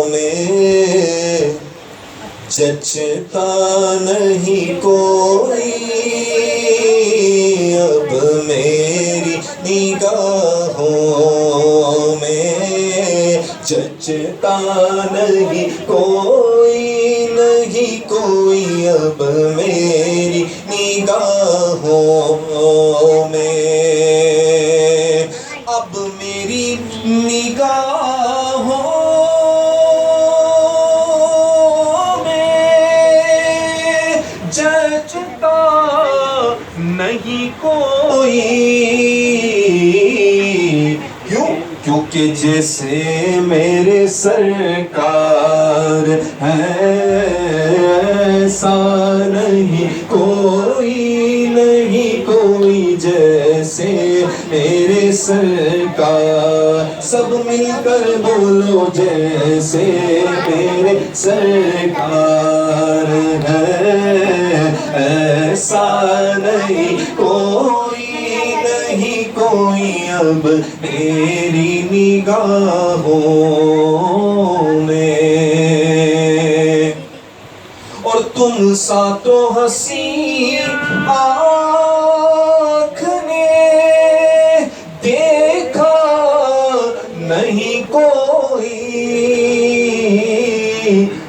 میں جچتا نہیں کوئی اب میری نگاہوں میں جچتا نہیں کوئی اب میری نگاہوں میں اب میری نگاہوں میں جچتا نہیں کوئی کیونکہ جیسے میرے سرکار ہیں ایسا نہیں کوئی جیسے میرے سرکار سب مل کر بولو جیسے میرے سرکار ہے ایسا نہیں کوئی اب میری نگاہوں میں اور تم سا تو حسین آنکھ نے دیکھا نہیں کوئی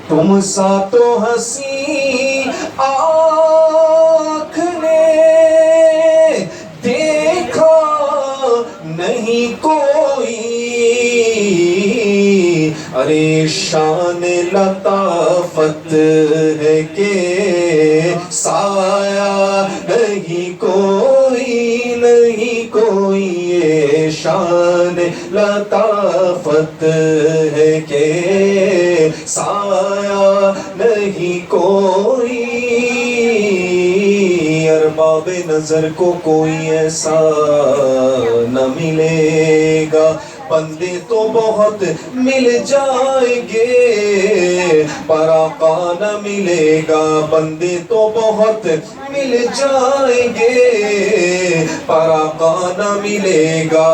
تم سا تو حسین آنکھ نے دیکھا نہیں کوئی ارے شان لطافت ہے کہ سایہ نہیں کوئی یہ شان لطافت ہے کہ سایہ نہیں کوئی ارباب نظر کو کوئی ایسا نہ ملے گا بندے تو بہت مل جائیں گے پر آقا نہ ملے گا بندے تو بہت مل جائیں گے پر آقا نہ ملے گا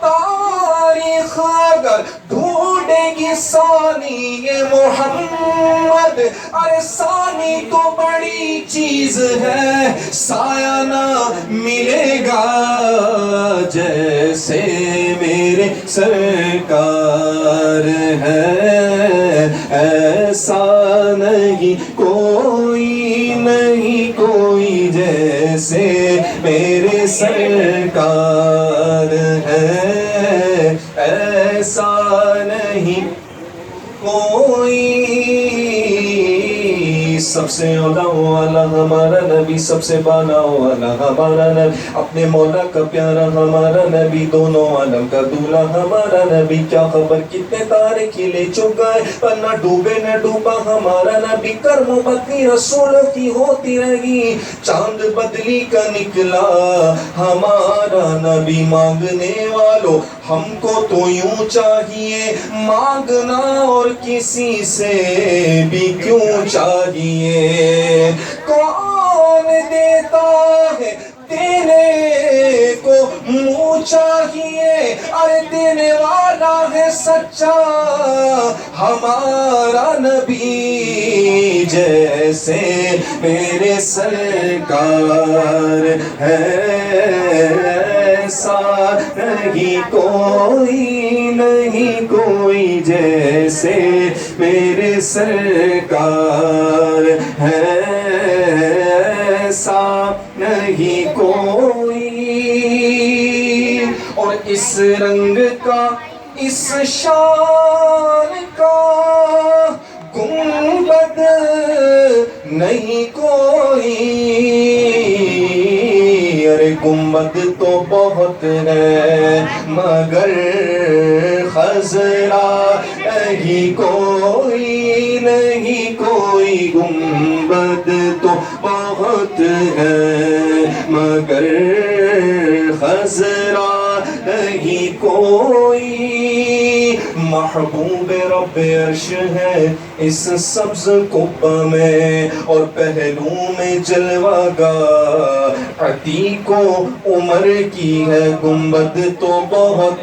تاریخ اگر ڈھونڈے گی ثانی محمد ارے ثانی تو بڑی چیز ہے سایہ نہ ملے گا جیسے میرے سرکار ہے ایسا نہیں کوئی جیسے میرے سرکار ہے ایسا نہیں کوئی سب سے اولا والا ہمارا نبی سب سے بالا والا ہمارا نبی اپنے مولا کا پیارا ہمارا نبی دونوں عالم کا دولہا ہمارا نبی کیا خبر کتنے تارے کھلے چکائے پر نہ ڈوبے نہ ڈوبا ہمارا نبی کرم بدلی رسولوں کی ہوتی رہی چاند بدلی کا نکلا ہمارا نبی مانگنے والوں ہم کو تو یوں چاہیے مانگنا اور کسی سے بھی کیوں چاہیے کون دیتا ہے دینے کو منہ چاہیے ارے دینے والا ہے سچا ہمارا نبی جیسے میرے سرکار ہے ایسا نہیں کوئی جیسے میرے سرکار ہے ایسا نہیں کوئی اور اس رنگ کا اس شان کا گنبد نہیں کوئی ارے گنبد تو بہت ہے مگر خضرا نہیں کوئی گنبد تو بہت ہے مگر خضرا نہیں کوئی محبوب رب عرش ہے اس سبز قبہ میں اور پہلو میں جلوہ گاہ عتیق و عمر کی ہے گنبد تو بہت